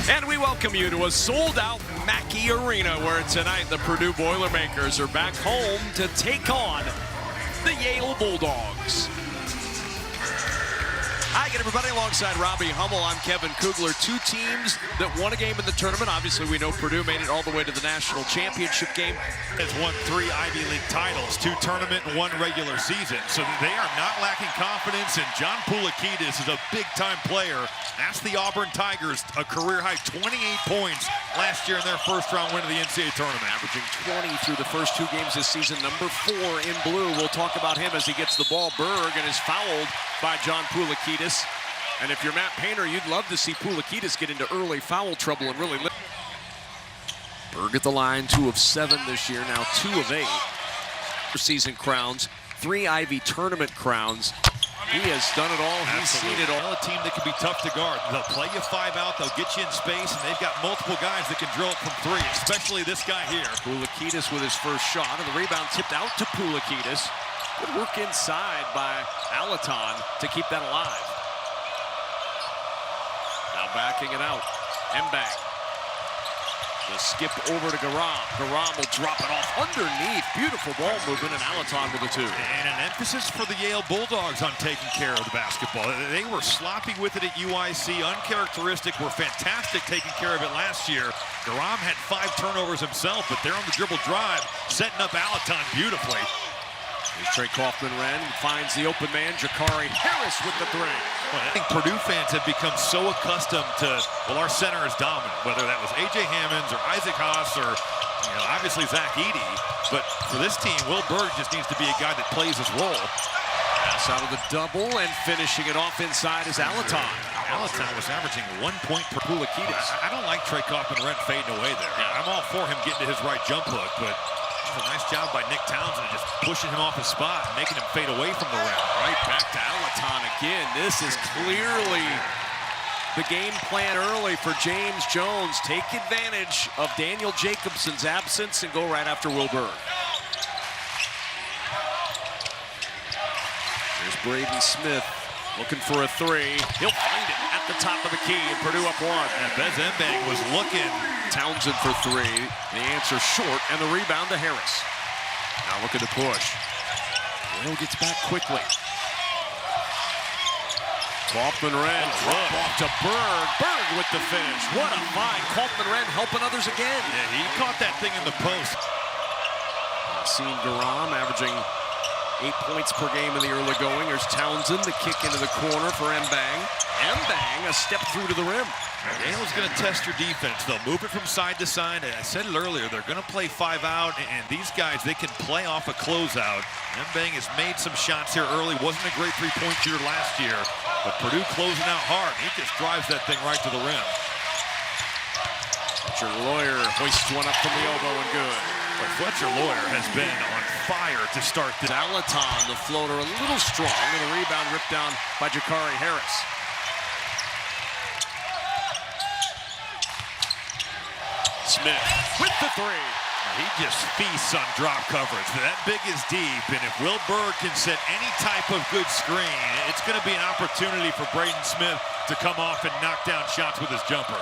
And we welcome you to a sold-out Mackey Arena, where tonight the Purdue Boilermakers are back home to take on the Yale Bulldogs. Hi again, everybody. Alongside Robbie Hummel, I'm Kevin Kugler. Two teams that won a game in the tournament. Obviously, we know Purdue made it all the way to the national championship game. Has won 3 Ivy League titles, 2 tournament and 1 regular season. So they are not lacking confidence, and John Pulakidis is a big-time player. Ask the Auburn Tigers, a career-high 28 points last year in their first-round win of the NCAA tournament. Averaging 20 through the first 2 games this season. Number 4 in blue. We'll talk about him as he gets the ball. Berg and is fouled by John Pulakidis. And if you're Matt Painter, you'd love to see Pulakidis get into early foul trouble and really lift. Berg at the line, 2 of 7 this year, now 2 of 8. Season crowns, 3 Ivy tournament crowns. He has done it all. He's seen it all. A team that can be tough to guard. They'll play you 5 out. They'll get you in space, and they've got multiple guys that can drill it from 3, especially this guy here. Pulakidis with his first shot, and the rebound tipped out to Pulakidis. Good work inside by Alaton to keep that alive. Now backing it out. Mbang. The skip over to Garam. Garam will drop it off underneath. Beautiful ball movement, and Alaton with the 2. And an emphasis for the Yale Bulldogs on taking care of the basketball. They were sloppy with it at UIC, uncharacteristic, were fantastic taking care of it last year. Garam had 5 turnovers himself, but they're on the dribble drive, setting up Alaton beautifully. Here's Trey Kaufman-Wren, finds the open man, Jakari Harris with the 3. Well, I think Purdue fans have become so accustomed to, well, our center is dominant, whether that was A.J. Hammonds or Isaac Haas or, obviously Zach Edey. But for this team, Will Berg just needs to be a guy that plays his role. Pass out of the double, and finishing it off inside is Alaton. Alaton was averaging 1 point per Pulakidis. I don't like Trey Kaufman-Wren fading away there. Yeah. I'm all for him getting to his right jump hook, but a nice job by Nick Townsend just pushing him off his spot and making him fade away from the rim. Right back to Alaton again. This is clearly the game plan early for James Jones. Take advantage of Daniel Jacobson's absence and go right after Will Berg. There's Braden Smith looking for a 3. He'll find it at the top of the key, and Purdue up 1. And Bez Mbang was looking. Townsend for 3. The answer short, and the rebound to Harris. Now look at the push. Yale gets back quickly. Kaufman-Wren drop off to Berg. Berg with the finish. What a find. Kaufman-Wren helping others again. Yeah, he caught that thing in the post. Seen Garam averaging 8 points per game in the early going. There's Townsend, the kick into the corner for Mbang. Mbang, a step through to the rim. Yale's going to test your defense. They'll move it from side to side. I said it earlier, they're going to play 5 out, and these guys, they can play off a closeout. Mbang has made some shots here early. Wasn't a great 3-point shooter last year, but Purdue closing out hard. He just drives that thing right to the rim. Fletcher Lawyer hoists one up from the elbow and good. But Fletcher Lawyer has been on fire to start the Alaton, the floater, a little strong, and the rebound ripped down by Jakari Harris. Smith with the 3. He just feasts on drop coverage. That big is deep, and if Will Berg can set any type of good screen, it's going to be an opportunity for Braden Smith to come off and knock down shots with his jumper.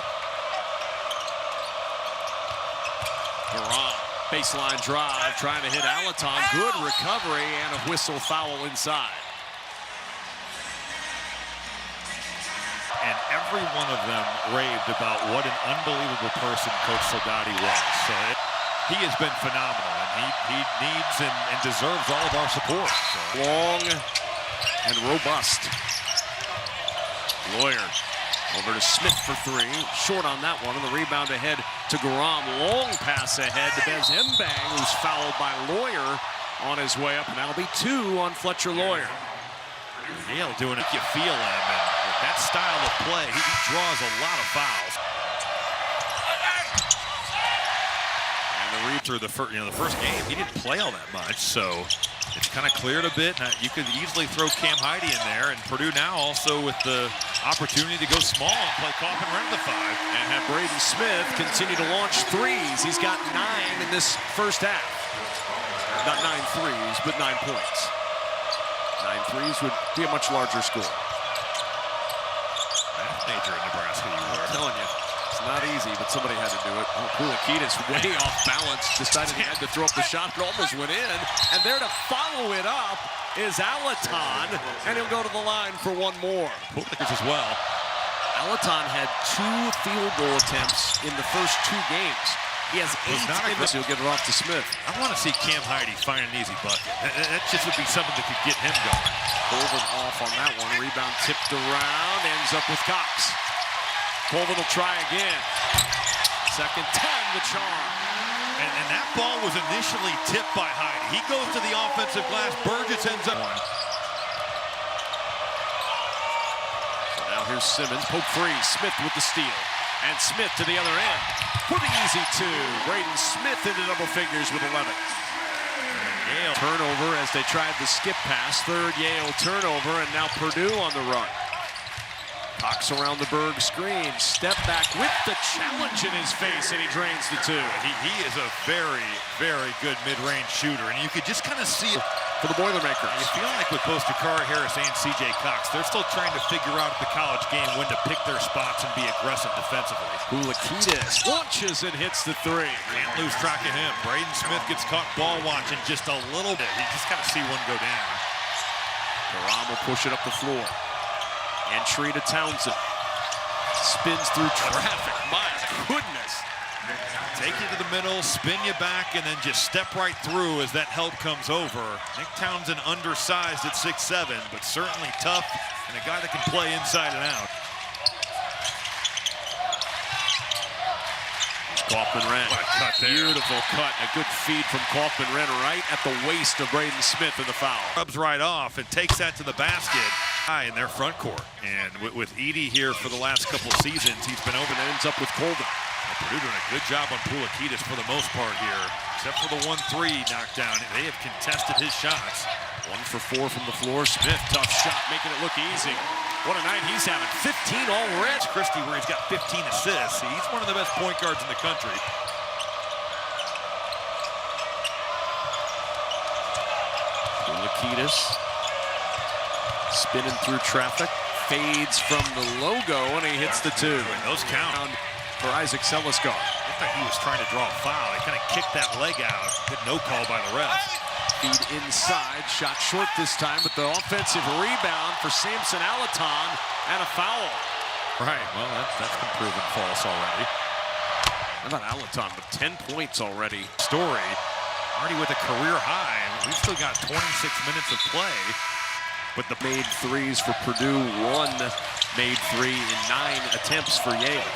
Garam, baseline drive, trying to hit Alaton. Good recovery and a whistle foul inside. And every one of them raved about what an unbelievable person Coach Soldati was. So he has been phenomenal, and he needs and deserves all of our support. So. Long and robust. Lawyer over to Smith for 3. Short on that one, and the rebound ahead to Garam. Long pass ahead to Bez Mbang, who's fouled by Lawyer on his way up, and that'll be 2 on Fletcher Lawyer. Yale doing it, you feel him, and with that style of play, he draws a lot of fouls. And the read through the first game, he didn't play all that much, so it's kind of cleared a bit. Now, you could easily throw Cam Heide in there, and Purdue now also with the opportunity to go small and play Kaufman-Wren to 5. And have Braden Smith continue to launch 3s. He's got 9 in this first half. Not 9 threes, but 9 points. 9 threes would be a much larger score. Math major in Nebraska, you were. I'm telling you, it's not easy, but somebody had to do it. Oh, Pulakitis way off balance, decided he had to throw up the shot, but almost went in. And there to follow it up is Alaton, and he'll go to the line for one more. Pulakitis as well. Alaton had 2 field goal attempts in the first 2 games. He has 8 in this. He'll get it off to Smith. I want to see Cam Heide find an easy bucket. That just would be something that could get him going. Colvin off on that one. Rebound tipped around, ends up with Cox. Colvin will try again. Second 10, the charm. And that ball was initially tipped by Heide. He goes to the offensive glass. Burgess ends up one. So now here's Simmons, poke free. Smith with the steal. And Smith to the other end for the easy 2. Braden Smith into double figures with 11. Yale turnover as they tried the skip pass. Third Yale turnover, and now Purdue on the run. Cox around the Berg screen. Step back with the challenge in his face, and he drains the 2. He is a very, very good mid-range shooter, and you could just kind of see it for the Boilermakers. You feel like with both Jakari Harris and C.J. Cox, they're still trying to figure out the college game when to pick their spots and be aggressive defensively. Pulakitis launches and hits the 3. Can't lose track of him. Braden Smith gets caught ball watching just a little bit. You just kind of see one go down. Karam will push it up the floor. Entry to Townsend. Spins through traffic. My goodness. Take you to the middle, spin you back, and then just step right through as that help comes over. Nick Townsend undersized at 6'7", but certainly tough, and a guy that can play inside and out. Kaufman-Renn. What a cut there. Beautiful cut. A good feed from Kaufman-Renn right at the waist of Braden Smith in the foul. Rubs right off and takes that to the basket. High in their front court. And with Edey here for the last couple seasons, he's been over and ends up with Colvin. Purdue doing a good job on Pulakitis for the most part here, except for the 1-3 knockdown. They have contested his shots. 1 for 4 from the floor. Smith, tough shot, making it look easy. What a night he's having. 15 already. Christie, where he's got 15 assists. He's one of the best point guards in the country. Pulakitis spinning through traffic, fades from the logo, and he hits the 2. Those count. For Isaac Selisgar. Looked like he was trying to draw a foul. He kind of kicked that leg out. Good no call by the refs. Feed inside, shot short this time, but the offensive rebound for Samson Alaton and a foul. Right, well, that's been proven false already. How about Alaton with 10 points already? Story, already with a career high. We've still got 26 minutes of play. But the made 3s for Purdue, 1 made 3 in 9 attempts for Yale.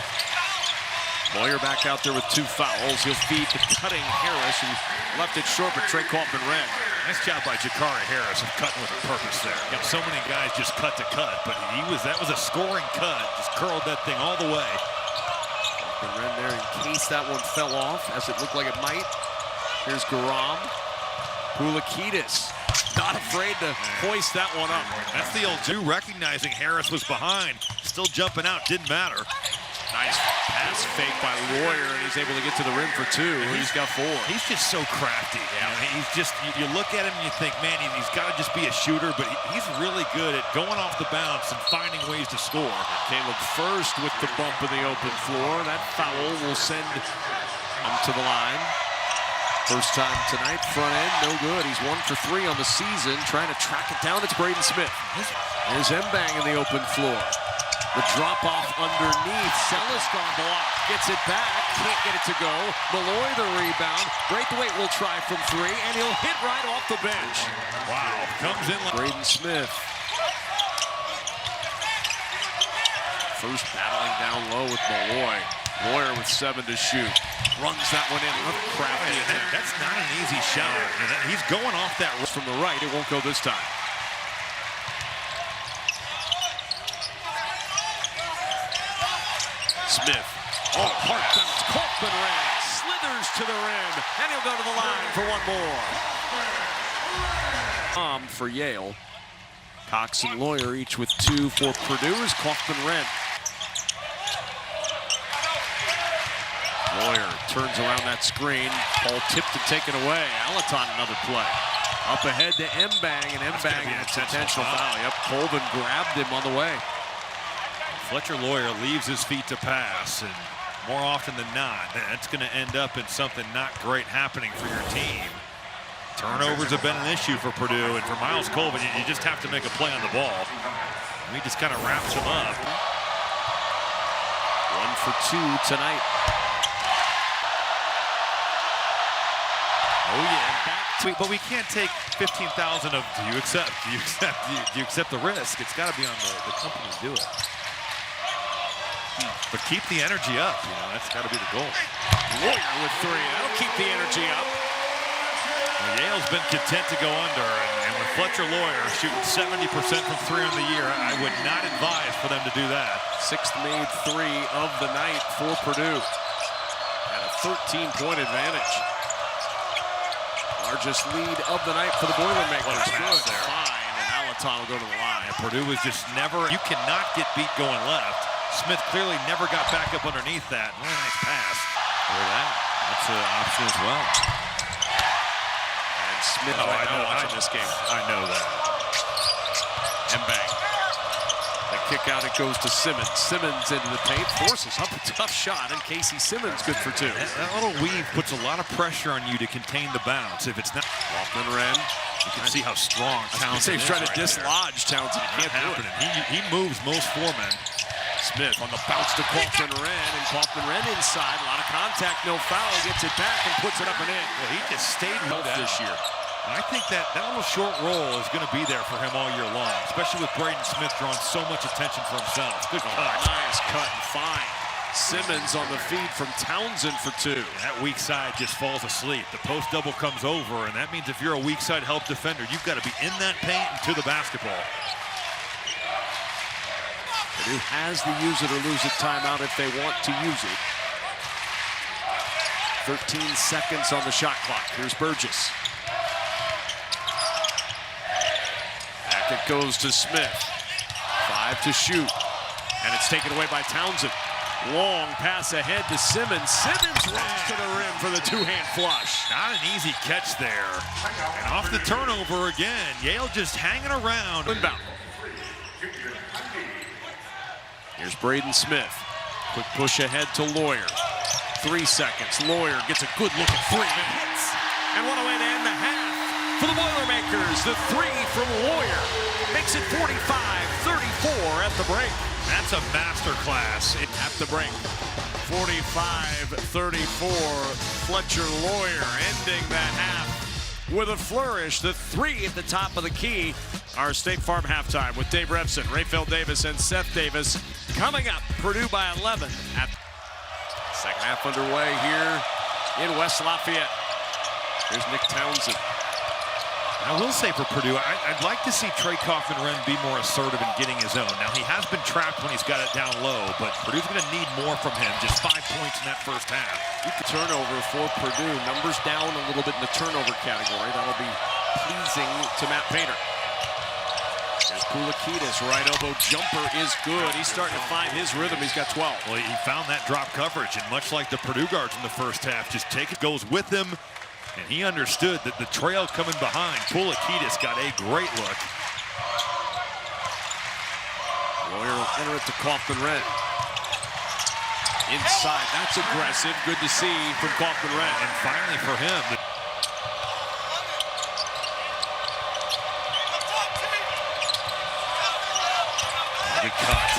Moyer back out there with 2 fouls. He'll feed to cutting Harris, who left it short, but Trey Kaufman-Renn. Nice job by Jakari Harris of cutting with a purpose there. Got so many guys just cut to cut, but that was a scoring cut. Just curled that thing all the way. Kaufman-Renn there in case that one fell off, as it looked like it might. Here's Garam. Pulakitis. Not afraid to hoist that one up. That's the old Jew recognizing Harris was behind. Still jumping out, didn't matter. Nice pass fake by Lawyer, and he's able to get to the rim for 2. He's got 4. He's just so crafty. Yeah. He's just, you look at him and you think, man, he's got to just be a shooter, but he's really good at going off the bounce and finding ways to score. Caleb first with the bump in the open floor. That foul will send him to the line. First time tonight, front end, no good. He's 1 for 3 on the season, trying to track it down. It's Braden Smith. There's Mbang in the open floor. The drop off underneath. Selisgar block. Gets it back. Can't get it to go. Malloy the rebound. Braithwaite will try from 3, and he'll hit right off the bench. Wow. Comes in. Braden Smith. First battling down low with Malloy. Moyer with 7 to shoot. Runs that one in. Look crafty. That's not an easy shot. He's going off that from the right. It won't go this time. Smith. Oh, hard bounce. Kaufman-Renn slithers to the rim, and he'll go to the line for 1 more. For Yale. Cox and Lawyer each with 2 for Purdue is Kaufman-Renn. Lawyer turns around that screen. Ball tipped and taken away. Alaton another play. Up ahead to Mbang, and Mbang a potential foul. Yep, Colvin grabbed him on the way. Fletcher Lawyer leaves his feet to pass, and more often than not, that's going to end up in something not great happening for your team. Turnovers have been an issue for Purdue, and for Miles Colvin, you just have to make a play on the ball. And he just kind of wraps him up. 1 for 2 tonight. Oh yeah, but we can't take 15,000 of. Do you accept? Do you accept the risk? It's got to be on the company to do it. But keep the energy up. You know, that's got to be the goal. Lawyer with 3. That'll keep the energy up. Well, Yale's been content to go under, and with Fletcher Lawyer shooting 70% from 3 on the year, I would not advise for them to do that. 6th made 3 of the night for Purdue, and a 13-point advantage. Largest lead of the night for the Boilermakers. Good. Fine, and Alaton will go to the line. And Purdue was just never. You cannot get beat going left. Smith clearly never got back up underneath that. What a nice pass. Look at that. That's an option as well. And Smith right now watching this game. I know that. Mbang. The kick out, it goes to Simmons. Simmons into the paint, forces up a tough shot, and Casey Simmons good for 2. That little weave puts a lot of pressure on you to contain the bounce. If it's not Kaufman-Renn. You can see how strong Townsend is. He's trying to right dislodge there. Townsend. He can't do it. He moves most foremen. Smith on the bounce to Kaufman-Renn, and Kaufman-Renn inside. A lot of contact, no foul. Gets it back and puts it up and in. Well, he just stayed with this year. And I think that little short roll is going to be there for him all year long, especially with Braden Smith drawing so much attention for himself. Good cut. Nice cut and fine. Simmons on the feed from Townsend for 2. That weak side just falls asleep. The post double comes over, and that means if you're a weak side help defender, you've got to be in that paint and to the basketball. Purdue has the use it or lose it timeout if they want to use it. 13 seconds on the shot clock. Here's Burgess. Back it goes to Smith. 5 to shoot. And it's taken away by Townsend. Long pass ahead to Simmons. Simmons runs to the rim for the 2-hand flush. Not an easy catch there. And off the turnover again. Yale just hanging around. Inbound. Here's Braden Smith. Quick push ahead to Lawyer. 3 seconds. Lawyer gets a good look at 3 minutes. And what a way to end the half for the Boilermakers. The 3 from Lawyer makes it 45-34 at the break. That's a masterclass. At the break. 45-34. Fletcher Lawyer ending that half with a flourish. The 3 at the top of the key. Our State Farm halftime with Dave Revson, Rayfield Davis, and Seth Davis. Coming up, Purdue by 11 at second half underway here in West Lafayette. Here's Nick Townsend. I will say for Purdue, I'd like to see Trey Kaufman-Renn be more assertive in getting his own. Now, he has been trapped when he's got it down low, but Purdue's going to need more from him. Just 5 points in that first half. Turnover for Purdue. Numbers down a little bit in the turnover category. That'll be pleasing to Matt Painter. There's Pulakidis. Right elbow jumper is good. He's starting to find his rhythm. He's got 12. Well, he found that drop coverage, and much like the Purdue guards in the first half, just goes with him. And he understood that the trail coming behind. Pulakidis got a great look. Lawyer will enter it to Kaufman-Renn. Inside, that's aggressive. Good to see from Kaufman-Renn. And finally for him. Good cut.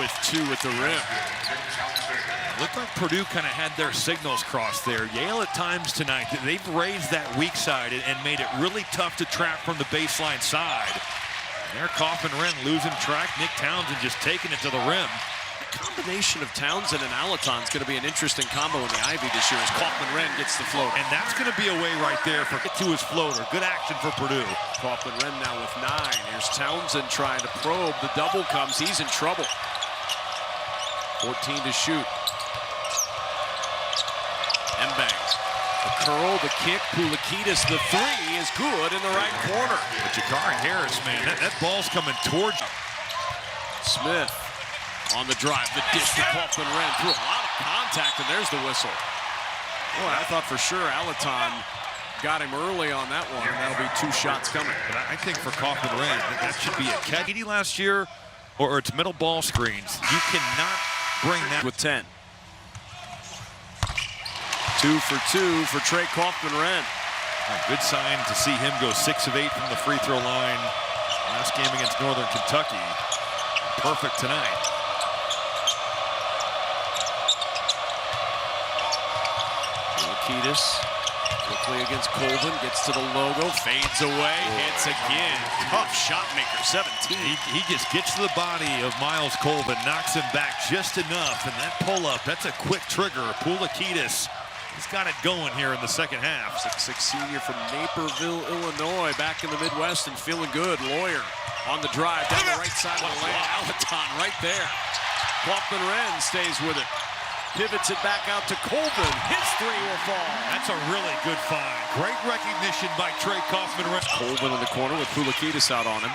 With 2 at the rim. Looked like Purdue kind of had their signals crossed there. Yale at times tonight, they've raised that weak side and made it really tough to trap from the baseline side. And there, Kaufman-Renn losing track. Nick Townsend just taking it to the rim. The combination of Townsend and Alaton is going to be an interesting combo in the Ivy this year as Kaufman-Renn gets the floater. And that's going to be a way right there for get to his floater. Good action for Purdue. Kaufman-Renn now with 9. Here's Townsend trying to probe. The double comes. He's in trouble. 14 to shoot. Mbang. The curl, the kick, Pulakidis, the 3 is good in the right corner. But Jakari Harris, man, that ball's coming towards you. Smith on the drive, the dish to Kaufman-Renn through a lot of contact, and there's the whistle. Boy, I thought for sure Alaton got him early on that one, and that'll be 2 shots coming. But I think for Kaufman-Renn, that should be a catch. Last year, or it's middle ball screens. You cannot bring that. With 10. 2 for 2 for Trey Kaufman-Renn. A good sign to see him go 6 of 8 from the free throw line. Last game against Northern Kentucky. Perfect tonight. Kiedis quickly against Colvin, gets to the logo, fades away, hits again. Tough shot maker, 17. He just gets to the body of Miles Colvin, knocks him back just enough, and that pull-up, that's a quick trigger. Kiedis, he's got it going here in the second half. 6'6" senior from Naperville, Illinois, back in the Midwest and feeling good. Lawyer on the drive, down the right side of the lane. Alaton right there. Kaufman-Renn stays with it. Pivots it back out to Colvin. His three will fall. That's a really good find. Great recognition by Trey Kaufman-Renn. Colvin in the corner with Kiedis out on him.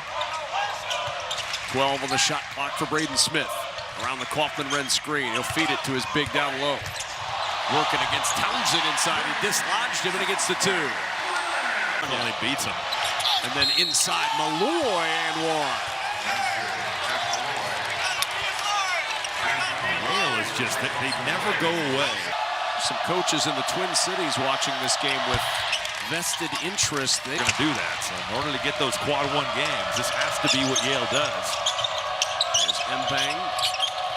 12 on the shot clock for Braden Smith. Around the Kaufman-Renn screen. He'll feed it to his big down low. Working against Townsend inside. He dislodged him and he gets the 2. Only beats him. And then inside Malloy and one. Yale is just, they never go away. Some coaches in the Twin Cities watching this game with vested interest. They're going to do that. So in order to get those quad 1 games, this has to be what Yale does. There's Mbang,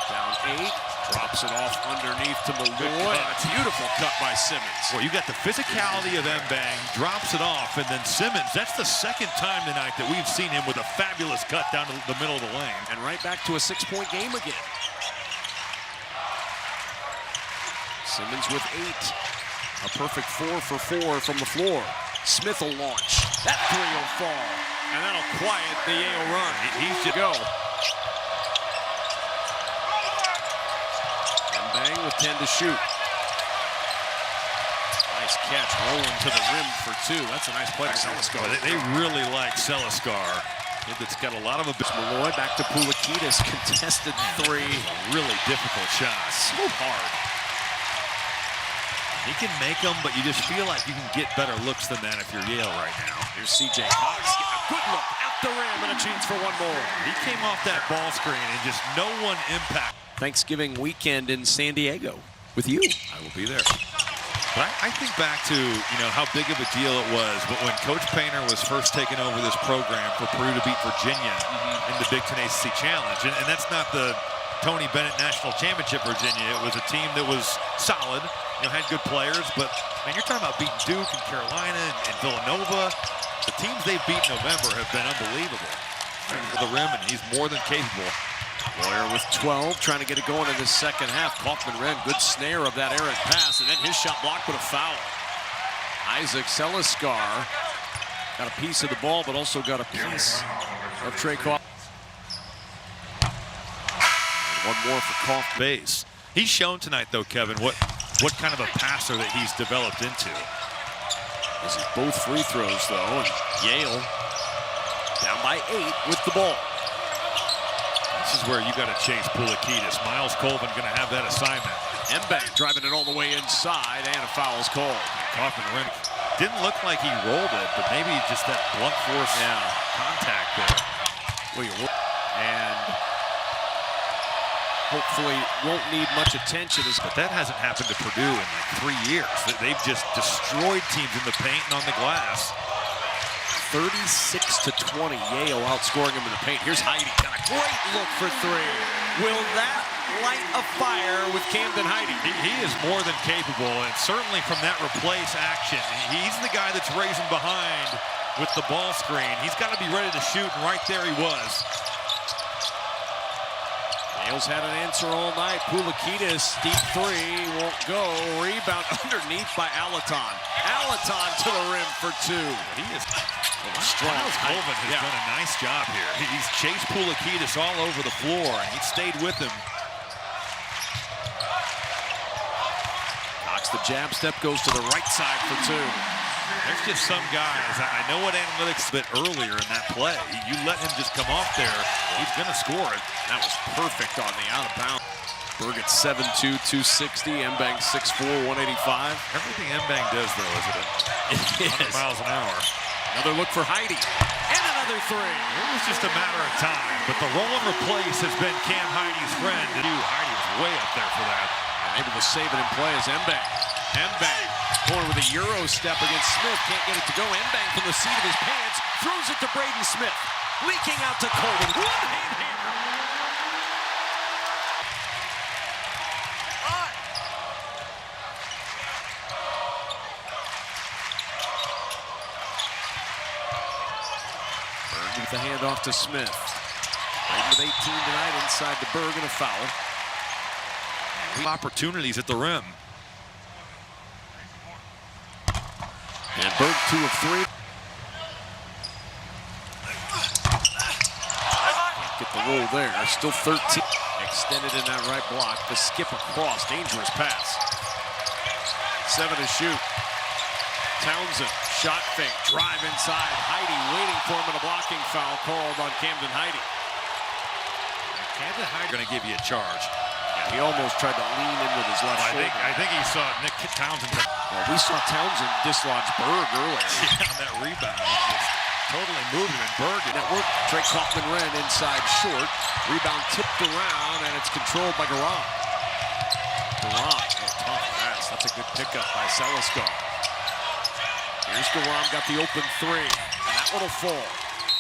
down 8, drops it off underneath to Malloy. Beautiful cut by Simmons. Well, you got the physicality of Mbang, drops it off, and then Simmons, that's the second time tonight that we've seen him with a fabulous cut down to the middle of the lane. And right back to a 6-point game again. Simmons with 8. A perfect 4 for 4 from the floor. Smith will launch. That 3 will fall. And that'll quiet the Yale run. He's just go. Mbang with 10 to shoot. Nice catch, rolling to the rim for 2. That's a nice play by Celiscar. They really like Celiscar. It's got a lot of a Malloy back to Kiedis. Contested 3. Really difficult shot. So hard. He can make them, but you just feel like you can get better looks than that if you're Yale right now. Here's C.J. Cox getting a good look at the rim and a chance for one more. He came off that ball screen and just no one impact. Thanksgiving weekend in San Diego with you. I will be there. But I think back to, how big of a deal it was, but when Coach Painter was first taking over this program for Purdue to beat Virginia in the Big Ten ACC Challenge, and that's not the Tony Bennett National Championship Virginia. It was a team that was solid, had good players, but man, you're talking about beating Duke and Carolina and Villanova. The teams they've beat in November have been unbelievable. For the rim, and he's more than capable. Lawyer with 12, trying to get it going in the second half. Kaufman-Renn, good snare of that errant pass, and then his shot blocked with a foul. Isaac Celiscar got a piece of the ball, but also got a piece of Trey Kaufman. One more for Kaufman. Base. He's shown tonight, though, Kevin, what kind of a passer that he's developed into. This is both free throws, though, and Yale down by 8 with the ball. This is where you got to chase Kiedis. Miles Colvin going to have that assignment. Mbang driving it all the way inside, and a foul is called. Kaufman-Renn didn't look like he rolled it, but maybe just that blunt force contact there. And hopefully won't need much attention. But that hasn't happened to Purdue in like 3 years. They've just destroyed teams in the paint and on the glass. 36-20, Yale outscoring him in the paint. Here's Heide, got a great look for 3. Will that light a fire with Camden Heide? He is more than capable, and certainly from that replace action, he's the guy that's raising behind with the ball screen. He's got to be ready to shoot, and right there he was. Yale's had an answer all night. Kiedis, deep 3, won't go. Rebound underneath by Alaton. Alaton to the rim for 2. He is strong. Colvin has done a nice job here. He's chased Kiedis all over the floor, and he stayed with him. Cox, the jab step goes to the right side for 2. There's just some guys, I know what analytics bit earlier in that play. You let him just come off there, he's going to score it. That was perfect on the out of bounds. Berg at 7'2", 260. Mbang 6'4", 185. Everything Mbang does, though, is 100 miles an hour. Another look for Heide. And another 3. It was just a matter of time, but the roll and replace has been Cam Heide's friend. Heide was way up there for that. And able to save it in play is Mbang. Mbang going with a Euro step against Smith. Can't get it to go. Mbang from the seat of his pants throws it to Braden Smith. Leaking out to Colvin. One-hand hammer. With the handoff to Smith. Braden with 18 tonight inside the Berg and a foul. Opportunities at the rim. And Berg 2 of 3. Can't get the roll there. Still 13. Extended in that right block. The skip across. Dangerous pass. 7 to shoot. Townsend, shot fake, drive inside. Heide waiting for him, and a blocking foul called on Camden Heide. Camden Heide going to give you a charge. Yeah, he almost tried to lean in with his left shoulder. I think he saw Nick Townsend. Well, we saw Townsend dislodge Berg earlier. Yeah, on that rebound. Just totally moved him, and Berg. Network, Trey Kaufman-Renn inside short. Rebound tipped around, and it's controlled by Garam. Garam, a tough pass. That's a good pickup by Selisko. Here's Garam, got the open 3, and that one'll fall.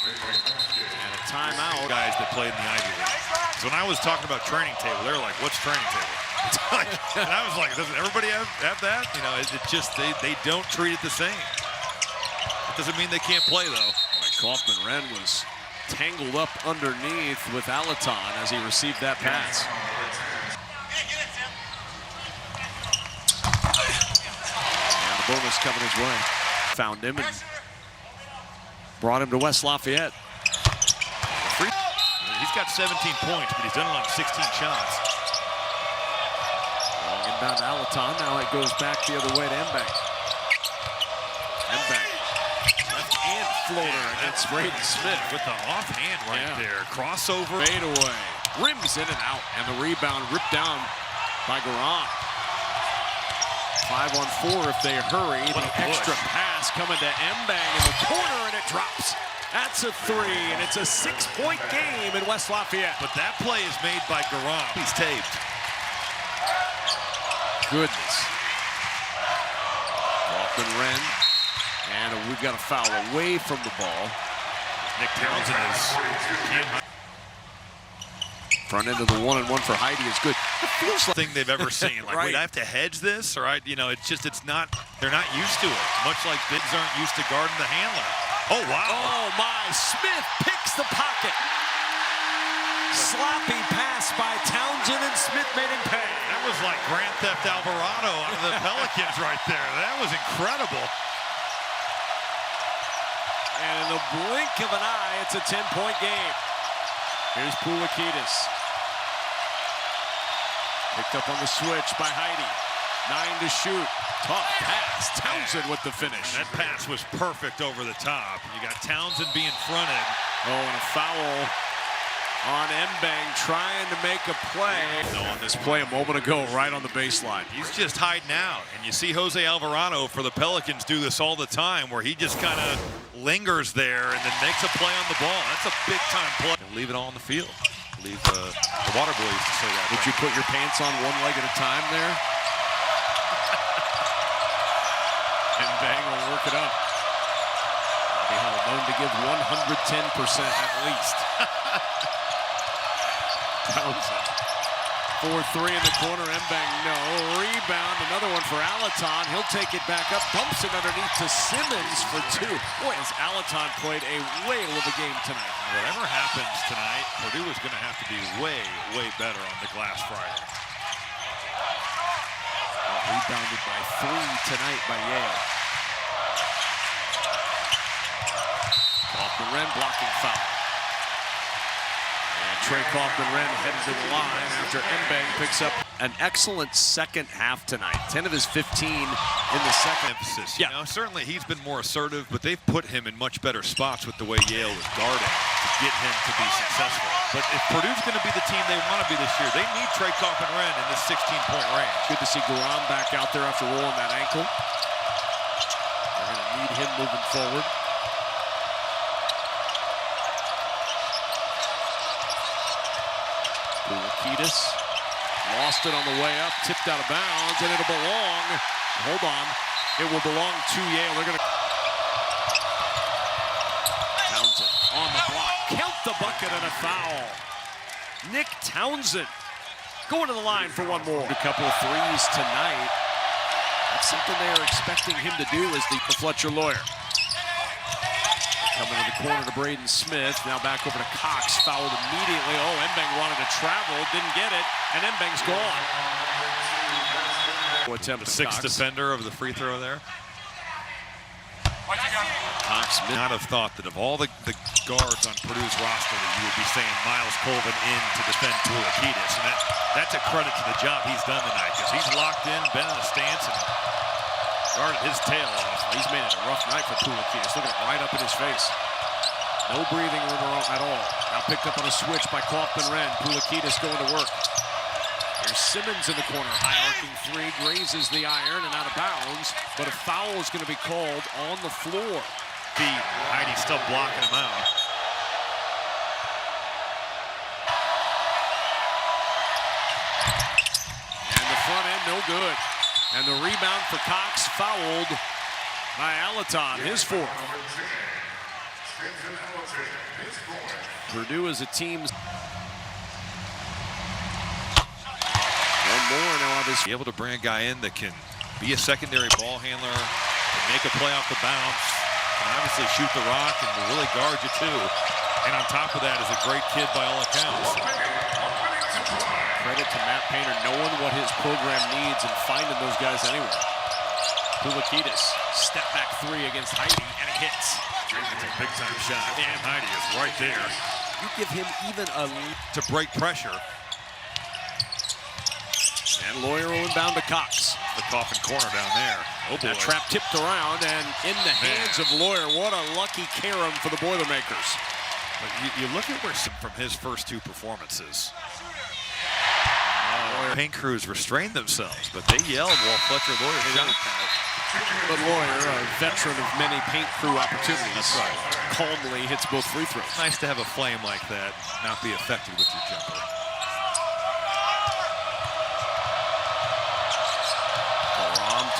And a timeout. Guys that played in the Ivy League. So when I was talking about training table, they were like, "What's training table?" And I was like, "Doesn't everybody have that?" You know, it just they don't treat it the same. It doesn't mean they can't play though. Kaufman-Renn was tangled up underneath with Alaton as he received that pass. And the bonus coming his way. Found him and brought him to West Lafayette. He's got 17 points, but he's done it on 16 shots. Long inbound to Alaton. Now it goes back the other way to Mbang. Mbang. Left hand floater against Braden Smith. With the offhand right there. Crossover. Fade away. Rims in and out. And the rebound ripped down by Garam. 5 on 4 if they hurry. The extra pass coming to Mbang in the corner, and it drops. That's a 3, and it's a 6-point game in West Lafayette. But that play is made by Garam. He's taped. Goodness. Kaufman-Renn, and we've got a foul away from the ball. Nick Townsend is front end of the 1-and-1 for Heide is good. It feels like thing they've ever seen. Like, right. We'd have to hedge this, or you know, it's not. They're not used to it. Much like bigs aren't used to guarding the handler. Oh wow! Oh my! Smith picks the pocket. Sloppy pass by Townsend, and Smith made him pay. That was like Grand Theft Alvarado out of the Pelicans right there. That was incredible. And in the blink of an eye, it's a 10-point game. Here's Pulakidis. Picked up on the switch by Heide. 9 to shoot. Tough pass. Townsend with the finish. That pass was perfect over the top. You got Townsend being fronted. Oh, and a foul on Mbang trying to make a play. No, on this play a moment ago, right on the baseline. He's just hiding out. And you see Jose Alvarado for the Pelicans do this all the time, where he just kind of lingers there and then makes a play on the ball. That's a big-time play. And leave it all on the field. Leave the water boys to say that. Would you put your pants on one leg at a time there? Mbang will work it up. Known to give 110% at least. Townsend. 4-3 in the corner. Mbang, no. Rebound. Another one for Alaton. He'll take it back up. Dumps it underneath to Simmons for 2. Boy, has Alaton played a whale of a game tonight. Whatever happens tonight, Purdue is going to have to be way, way better on the glass Friday. Rebounded by 3 tonight by Yale. Kaufman-Renn blocking foul. And Trey Kaufman-Renn headed to the line after Mbang picks up an excellent second half tonight. 10 of his 15 in the second. Emphasis. You know, certainly he's been more assertive, but they've put him in much better spots with the way Yale was guarding to get him to be successful. But if Purdue's going to be the team they want to be this year, they need Trey Kaufman-Renn in this 16-point range. Good to see Garam back out there after rolling that ankle. They're going to need him moving forward. Pulakidis lost it on the way up, tipped out of bounds, and it'll belong. Hold on. It will belong to Yale. They're going to. Townsend on the block. Count the bucket and a foul. Nick Townsend going to the line for one more. A couple of threes tonight. That's something they're expecting him to do as the Fletcher Lawyer. Coming to the corner to Braden Smith. Now back over to Cox. Fouled immediately. Oh, Mbeng wanted to travel. Didn't get it. And Mbeng's gone. Attempt the sixth defender of the free throw there. Cox Not have thought that of all the guards on Purdue's roster that you would be saying Miles Colvin in to defend Pulikitis. And that's a credit to the job he's done tonight, because he's locked in, been in the stance, and guarded his tail off. He's made it a rough night for Pulikitis. Look at it right up in his face. No breathing room at all. Now picked up on a switch by Kaufman-Renn. Pulikitis going to work. Here's Simmons in the corner. High arcing three, grazes the iron and out of bounds, but a foul is going to be called on the floor. Heidi's still blocking him out. And the front end, no good. And the rebound for Cox, fouled by Alaton, his fourth. Purdue is a team. One more now, obviously. Be able to bring a guy in that can be a secondary ball handler, can make a play off the bounce, can obviously shoot the rock, and will really guard you too. And on top of that is a great kid by all accounts. Credit to Matt Painter knowing what his program needs and finding those guys anyway. Pulikitis, step back three against Heidi, and it hits. It's a big time shot. And Heidi is right there. You give him even a to break pressure. And Lawyer will inbound to Cox. The coffin corner down there. Oh boy. That trap tipped around and in the hands of Lawyer. What a lucky carom for the Boilermakers. But you look at where from his first two performances. Paint crews restrained themselves, but they yelled while Fletcher Lawyer shot. But Lawyer, a veteran of many paint crew opportunities, calmly hits both free throws. Nice to have a flame like that, not be affected with your jumper.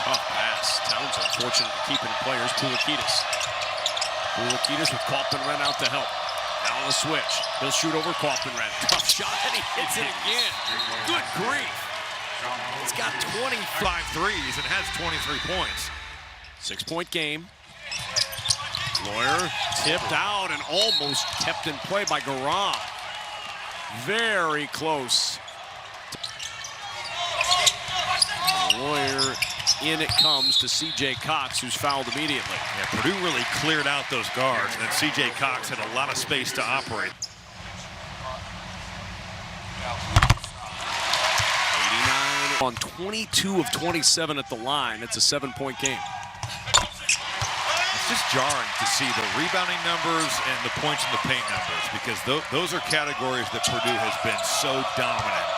Tough pass. Townsend fortunate to keep in players. Pulikitis with Kaufman-Renn out to help. Now on the switch. He'll shoot over Kaufman-Renn. Tough shot, and he hits it again. Good grief. He's got 25 threes and has 23 points. 6-point game. Lawyer tipped out and almost kept in play by Garam. Very close. Lawyer. In it comes to C.J. Cox, who's fouled immediately. Yeah, Purdue really cleared out those guards, and then C.J. Cox had a lot of space to operate. 89 on 22 of 27 at the line. It's a 7-point game. It's just jarring to see the rebounding numbers and the points in the paint numbers, because those are categories that Purdue has been so dominant.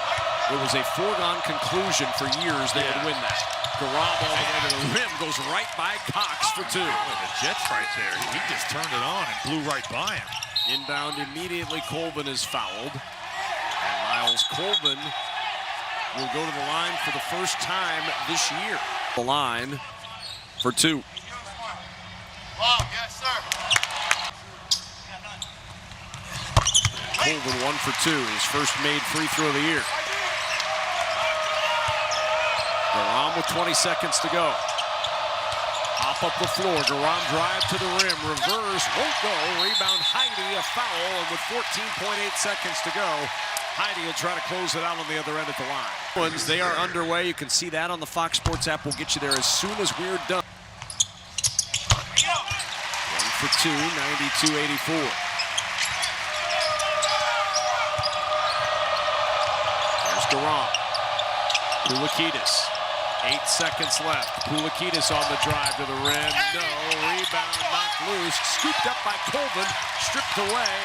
It was a foregone conclusion for years they would win that. Garam all the way to the rim, goes right by Cox for two. The Jets right there. He just turned it on and blew right by him. Inbound immediately, Colvin is fouled. And Miles Colvin will go to the line for the first time this year. The line for two. Yes, sir. Colvin 1 for 2, his first made free throw of the year. Garam with 20 seconds to go. Hop up the floor. Garam drive to the rim. Reverse. Won't go. Rebound Heidi. A foul. And with 14.8 seconds to go, Heidi will try to close it out on the other end of the line. They are underway. You can see that on the Fox Sports app. We'll get you there as soon as we're done. 1 for 2. 92-84. There's Garam. Pulikitis. 8 seconds left. Pulikitis on the drive to the rim. No. Rebound knocked loose. Scooped up by Colvin. Stripped away.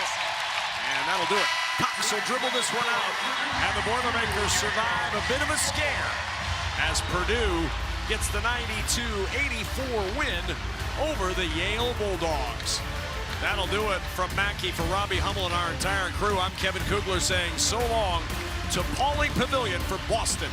And that'll do it. Cox will dribble this one out. And the Boilermakers survive a bit of a scare as Purdue gets the 92-84 win over the Yale Bulldogs. That'll do it from Mackey for Robbie Hummel and our entire crew. I'm Kevin Kugler saying so long to Pauling Pavilion for Boston.